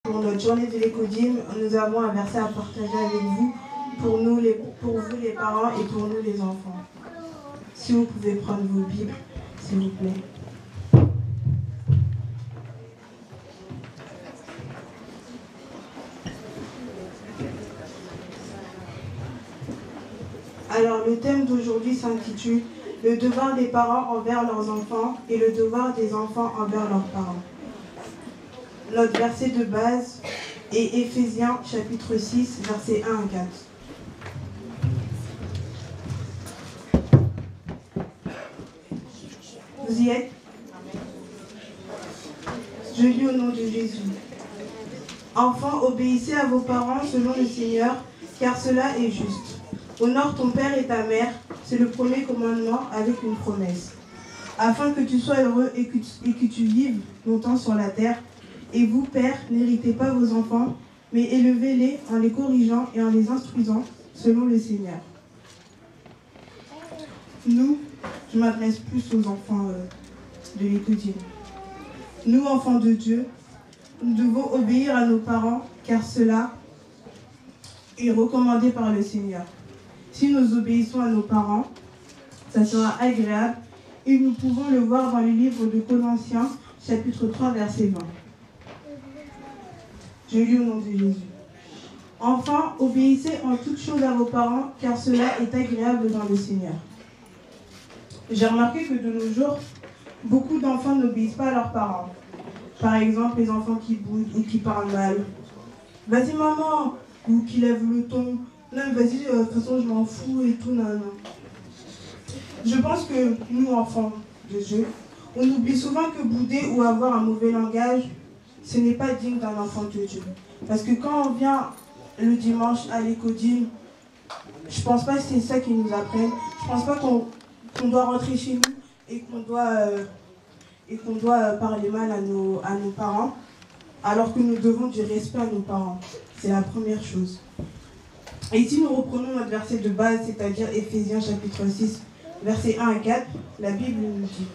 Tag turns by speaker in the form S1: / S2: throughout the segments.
S1: Pour notre journée de l'écodime, nous avons un verset à partager avec vous, pour vous les parents et pour nous les enfants. Si vous pouvez prendre vos Bibles, s'il vous plaît. Alors, le thème d'aujourd'hui s'intitule « Le devoir des parents envers leurs enfants et le devoir des enfants envers leurs parents ». Notre verset de base est Éphésiens chapitre 6, versets 1 à 4. Vous y êtes? Je lis au nom de Jésus. Enfants, obéissez à vos parents selon le Seigneur, car cela est juste. Honore ton père et ta mère, c'est le premier commandement avec une promesse. Afin que tu sois heureux et que tu vives longtemps sur la terre. Et vous, pères, n'héritez pas vos enfants, mais élevez-les en les corrigeant et en les instruisant selon le Seigneur. Nous, je m'adresse plus aux enfants de l'écodime. Nous, enfants de Dieu, nous devons obéir à nos parents, car cela est recommandé par le Seigneur. Si nous obéissons à nos parents, ça sera agréable, et nous pouvons le voir dans le livre de Colossiens, chapitre 3, verset 20. Je lis au nom de Jésus. Enfin, obéissez en toutes choses à vos parents, car cela est agréable dans le Seigneur. J'ai remarqué que de nos jours, beaucoup d'enfants n'obéissent pas à leurs parents. Par exemple, les enfants qui boudent ou qui parlent mal. « Vas-y maman !» ou qui lèvent le ton. « Non, vas-y, de toute façon, je m'en fous et tout, non, non. » Je pense que nous, enfants de Dieu, on oublie souvent que bouder ou avoir un mauvais langage, ce n'est pas digne d'un enfant de Dieu. Parce que quand on vient le dimanche à l'écodime, je ne pense pas que c'est ça qu'ils nous apprennent. Je ne pense pas qu'on doit rentrer chez nous et qu'on doit parler mal à nos parents, alors que nous devons du respect à nos parents. C'est la première chose. Et si nous reprenons notre verset de base, c'est-à-dire Éphésiens chapitre 6, versets 1 à 4, la Bible nous dit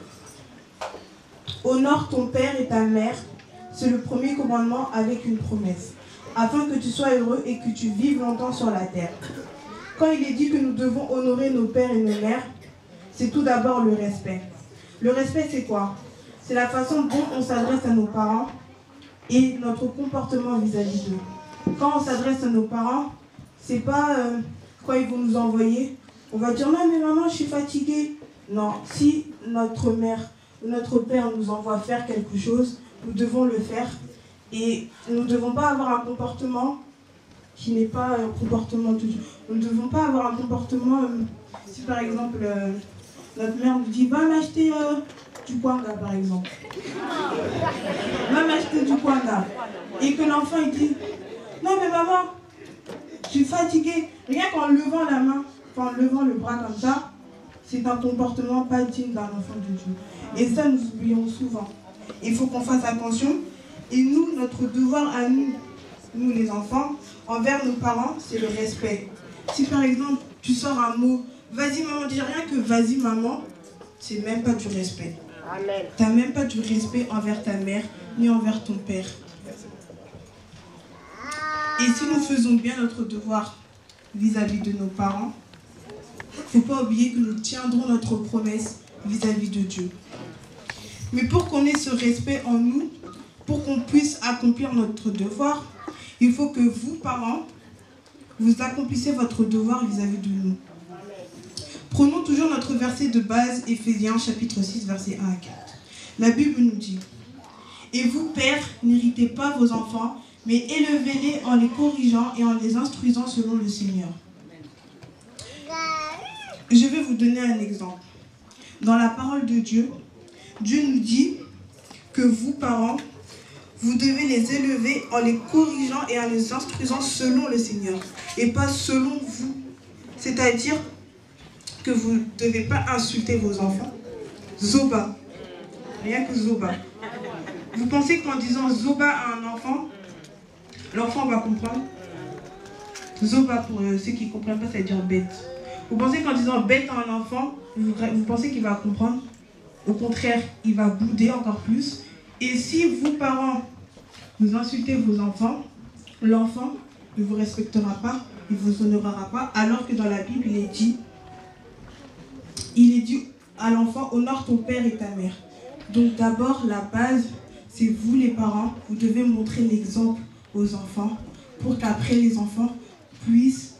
S1: « Honore ton père et ta mère, c'est le premier commandement avec une promesse, afin que tu sois heureux et que tu vives longtemps sur la terre. » Quand il est dit que nous devons honorer nos pères et nos mères, c'est tout d'abord le respect. Le respect, c'est quoi? C'est la façon dont on s'adresse à nos parents et notre comportement vis-à-vis d'eux. Quand on s'adresse à nos parents, c'est pas quand ils vont nous envoyer, on va dire « Non mais maman, je suis fatiguée ». Non, si notre mère ou notre père nous envoie faire quelque chose, nous devons le faire et nous ne devons pas avoir un comportement qui n'est pas un comportement tout. Nous ne devons pas avoir un comportement, si par exemple notre mère nous dit « Va m'acheter du kwanga » par exemple. « Va m'acheter du kwanga » et que l'enfant il dit « Non mais maman, je suis fatiguée ». Rien qu'en levant la main, en levant le bras comme ça, c'est un comportement pas digne d'un enfant de Dieu. Et ça, nous oublions souvent. Il faut qu'on fasse attention. Et nous, notre devoir à nous les enfants, envers nos parents, c'est le respect. Si par exemple, tu sors un mot, vas-y maman, dis rien que vas-y maman, c'est même pas du respect. Tu n'as même pas du respect envers ta mère, ni envers ton père. Et si nous faisons bien notre devoir vis-à-vis de nos parents, il ne faut pas oublier que nous tiendrons notre promesse vis-à-vis de Dieu. Mais pour qu'on ait ce respect en nous, pour qu'on puisse accomplir notre devoir, il faut que vous, parents, vous accomplissez votre devoir vis-à-vis de nous. Prenons toujours notre verset de base, Éphésiens chapitre 6, versets 1 à 4. La Bible nous dit « Et vous, pères, n'héritez pas vos enfants, mais élevez-les en les corrigeant et en les instruisant selon le Seigneur. » Je vais vous donner un exemple. Dans la parole de Dieu, Dieu nous dit que vous, parents, vous devez les élever en les corrigeant et en les instruisant selon le Seigneur, et pas selon vous. C'est-à-dire que vous ne devez pas insulter vos enfants. Zoba. Rien que Zoba. Vous pensez qu'en disant Zoba à un enfant, l'enfant va comprendre? Zoba, pour ceux qui ne comprennent pas, ça veut dire bête. Vous pensez qu'en disant bête à un enfant, vous pensez qu'il va comprendre? Au contraire, il va bouder encore plus. Et si vous, parents, vous insultez vos enfants, l'enfant ne vous respectera pas, il ne vous honorera pas, alors que dans la Bible, il est dit à l'enfant, honore ton père et ta mère. Donc d'abord, la base, c'est vous les parents, vous devez montrer l'exemple aux enfants pour qu'après les enfants puissent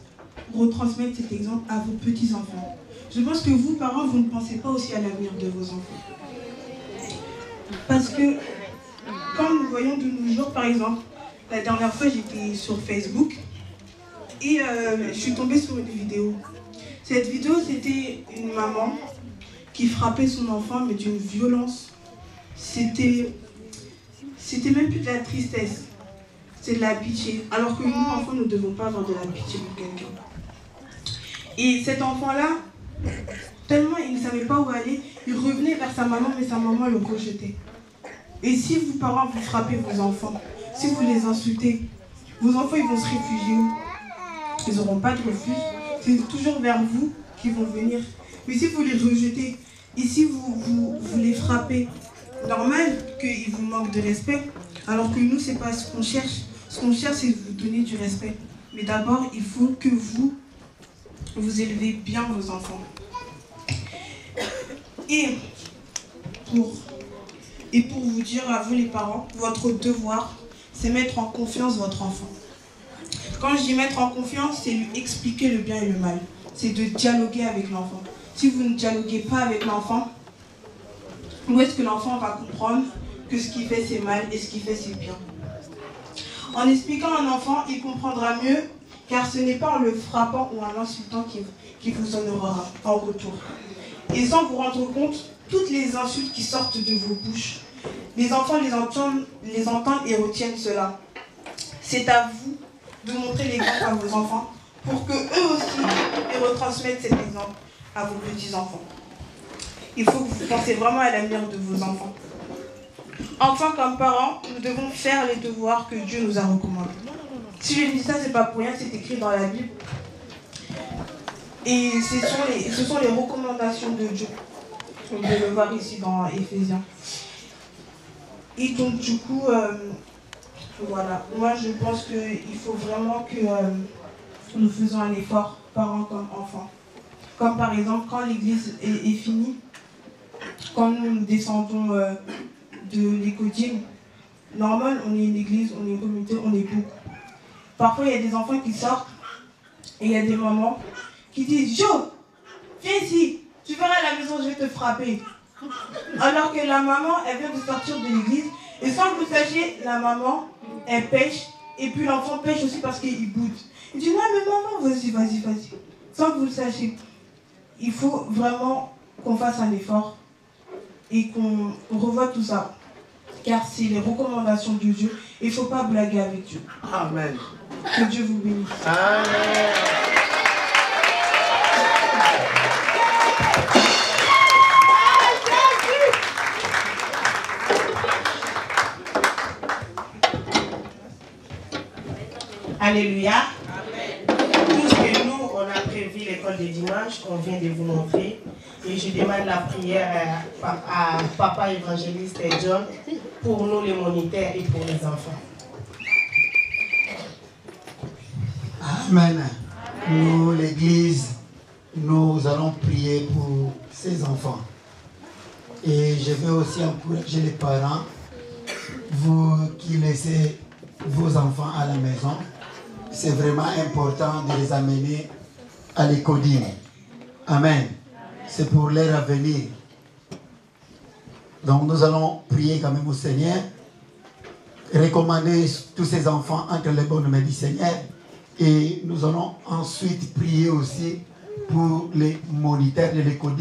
S1: retransmettre cet exemple à vos petits-enfants. Je pense que vous, parents, vous ne pensez pas aussi à l'avenir de vos enfants. Parce que quand nous voyons de nos jours, par exemple, la dernière fois j'étais sur Facebook et je suis tombée sur une vidéo. Cette vidéo, c'était une maman qui frappait son enfant, mais d'une violence. C'était même plus de la tristesse, c'est de la pitié. Alors que nous, enfants, nous ne devons pas avoir de la pitié pour quelqu'un. Et cet enfant-là, tellement il ne savait pas où aller, il revenait vers sa maman, mais sa maman le rejetait. Et si vous, parents, vous frappez vos enfants, si vous les insultez, vos enfants, ils vont se réfugier où? Ils n'auront pas de refuge. C'est toujours vers vous qu'ils vont venir. Mais si vous les rejetez, et si vous les frappez, normal qu'ils vous manquent de respect, alors que nous, ce n'est pas ce qu'on cherche. Ce qu'on cherche, c'est de vous donner du respect. Mais d'abord, il faut que vous élevez bien vos enfants. Et pour vous dire à vous les parents, votre devoir, c'est mettre en confiance votre enfant. Quand je dis mettre en confiance, c'est lui expliquer le bien et le mal. C'est de dialoguer avec l'enfant. Si vous ne dialoguez pas avec l'enfant, où est-ce que l'enfant va comprendre que ce qu'il fait c'est mal et ce qu'il fait c'est bien? En expliquant à un enfant, il comprendra mieux, car ce n'est pas en le frappant ou en l'insultant qu'il vous honorera en retour. Et sans vous rendre compte, toutes les insultes qui sortent de vos bouches, les enfants les entendent et retiennent cela. C'est à vous de montrer l'exemple à vos enfants pour qu'eux aussi ils retransmettent cet exemple à vos petits-enfants. Il faut que vous pensiez vraiment à l'avenir de vos enfants. Enfin, comme parents, nous devons faire les devoirs que Dieu nous a recommandés. Si je dis ça, c'est pas pour rien, c'est écrit dans la Bible. Et ce sont les recommandations de Dieu. On peut le voir ici dans Éphésiens. Et donc, du coup, voilà. Moi, je pense qu'il faut vraiment que nous faisons un effort, parents comme enfants. Comme par exemple, quand l'église est finie, quand nous descendons de l'école, normal, on est une église, on est une communauté, on est beaucoup. Parfois, il y a des enfants qui sortent et il y a des mamans qui disent « Jo, viens ici, tu verras à la maison, je vais te frapper. » Alors que la maman, elle vient de sortir de l'église et sans que vous sachiez, la maman, elle pêche et puis l'enfant pêche aussi parce qu'il boude. Il dit « Non, mais maman, vas-y. » Sans que vous le sachiez. Il faut vraiment qu'on fasse un effort et qu'on revoie tout ça. Car c'est les recommandations de Dieu. Il ne faut pas blaguer avec Dieu.
S2: Amen.
S1: Que Dieu vous bénisse.
S2: Amen.
S3: Alléluia. Tout ce que nous, on a prévu l'école de dimanche, on vient de vous montrer. Et je demande la prière à Papa évangéliste John pour nous les moniteurs et pour les enfants.
S4: Amen. Nous, l'Église, nous allons prier pour ces enfants. Et je veux aussi encourager les parents, vous qui laissez vos enfants à la maison, c'est vraiment important de les amener à l'école. Amen. C'est pour leur avenir. Donc nous allons prier quand même au Seigneur, recommander tous ces enfants entre les bonnes mains du Seigneur. Et nous allons ensuite prier aussi pour les moniteurs de l'école.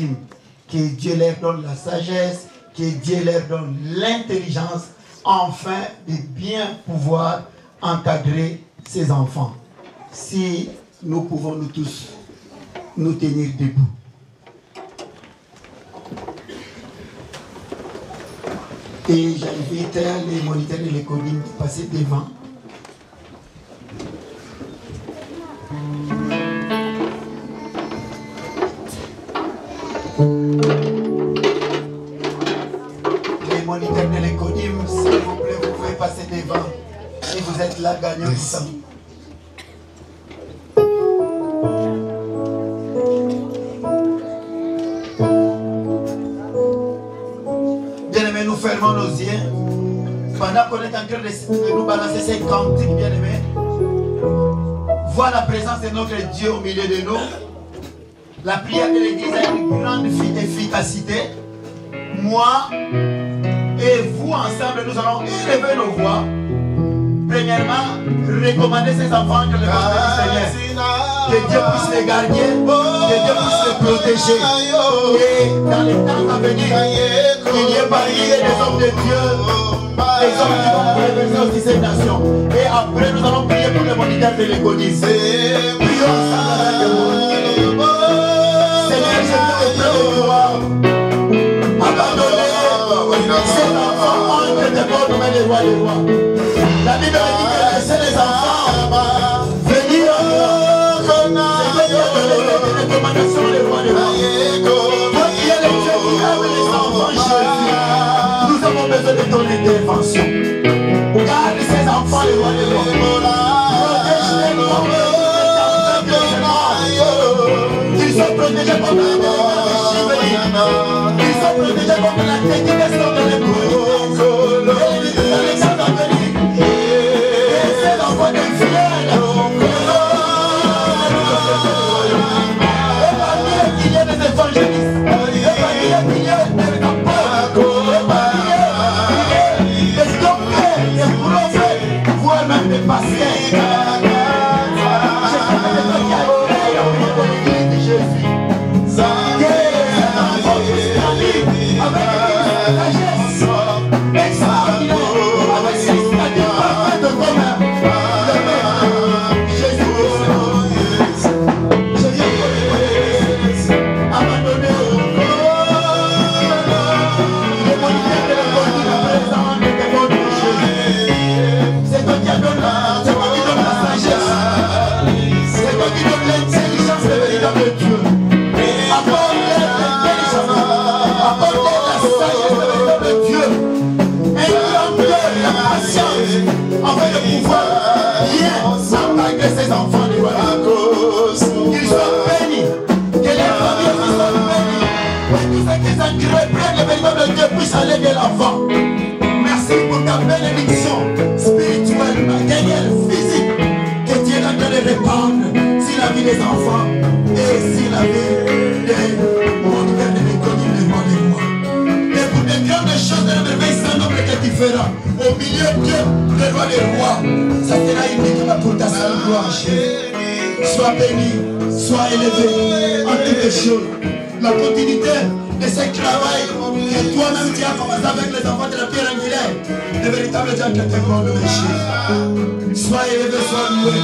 S4: Que Dieu leur donne la sagesse, que Dieu leur donne l'intelligence, afin de bien pouvoir encadrer ces enfants. Si nous pouvons nous tous nous tenir debout. Et j'invite les moniteurs de l'école de passer devant. Les moniteurs de l'école, s'il vous plaît, vous pouvez passer devant. Et vous êtes là, gagnant tout ça. Bien-aimés, nous fermons nos yeux. Pendant qu'on est en train de nous balancer ces cantiques, bien-aimés, voir la présence de notre Dieu au milieu de nous. La prière de l'Église a une grande efficacité. Moi et vous ensemble, nous allons élever nos voix. Premièrement, recommander ces enfants que le Seigneur. Que Dieu puisse les garder, que Dieu puisse les protéger. Et dans les temps à venir, qu'il y ait parmi les hommes de Dieu, les hommes qui vont reverser aussi cette nation. Et après, nous allons prier pour les moniteurs de l'église. Prions ensemble avec moi. Seigneur, je te prie de toi. Abandonnez ces enfants entre tes bords, nous met les rois des rois. La Bible dit que laissez les enfants venir à moi. C'est Dieu qui a donné les recommandations des rois des rois. Toi qui es le Dieu qui aime les enfants, Jésus, nous avons besoin de ton intervention. Garde ces enfants, les rois des rois. Protège-les comme ils sont protégés comme la chimie. Ils sont protégés comme la technique de les bruits. Alexandre Amélie. Et ces enfants de fidèles. Et parmi eux qu'il y a des évangélistes. Et parmi eux qu'il y a des apôtres. Et parmi eux des docteurs, des prophètes, voire même des pasteurs. Ces enfants de qu'ils soient bénis, que les familles soient bénies, que tous ceux qui entreprennent le véritable Dieu puissent aller de l'avant. Merci pour ta bénédiction spirituelle, matérielle, physique, que Dieu est en train de répandre sur la vie des enfants et sur la vie des mondes de l'école du roi des rois. Et pour des grandes choses de la merveille sans nombre que tu feras, au milieu de Dieu, le roi des rois, ça sera uniquement pour ta seule gloire. Sois béni, sois élevé en toutes choses. La continuité de ce travail que toi-même tu as commencé avec les enfants de la pierre angulaire, le véritable Dieu qui te demande de péché. Sois élevé, sois loué.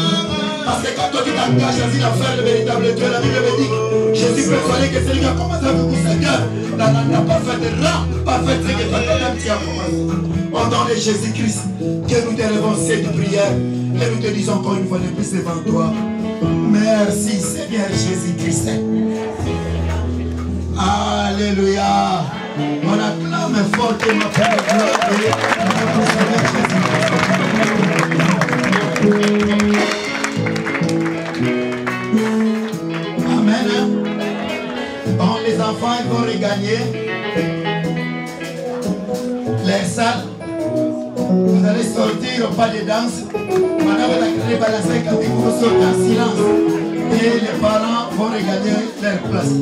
S4: Parce que quand toi tu t'engages dans une affaire, le véritable Dieu, la Bible me dit que Jésus persuadé que celui qui a commencé avec vous, Seigneur, n'a pas fait de rang, pas fait ce que toi-même tu as commencé. Au nom de Jésus-Christ, que nous te levons cette prière et nous te disons encore une fois de plus devant toi. Merci Seigneur Jésus-Christ. Alléluia. On acclame fortement pour la gloire de Seigneur Jésus-Christ. Amen. Bon, les enfants ils vont regagner les salles. Vous allez sortir au pas de danse. Maintenant, vous allez balancer quand vous sortez en silence. Et les parents vont regagner leur place.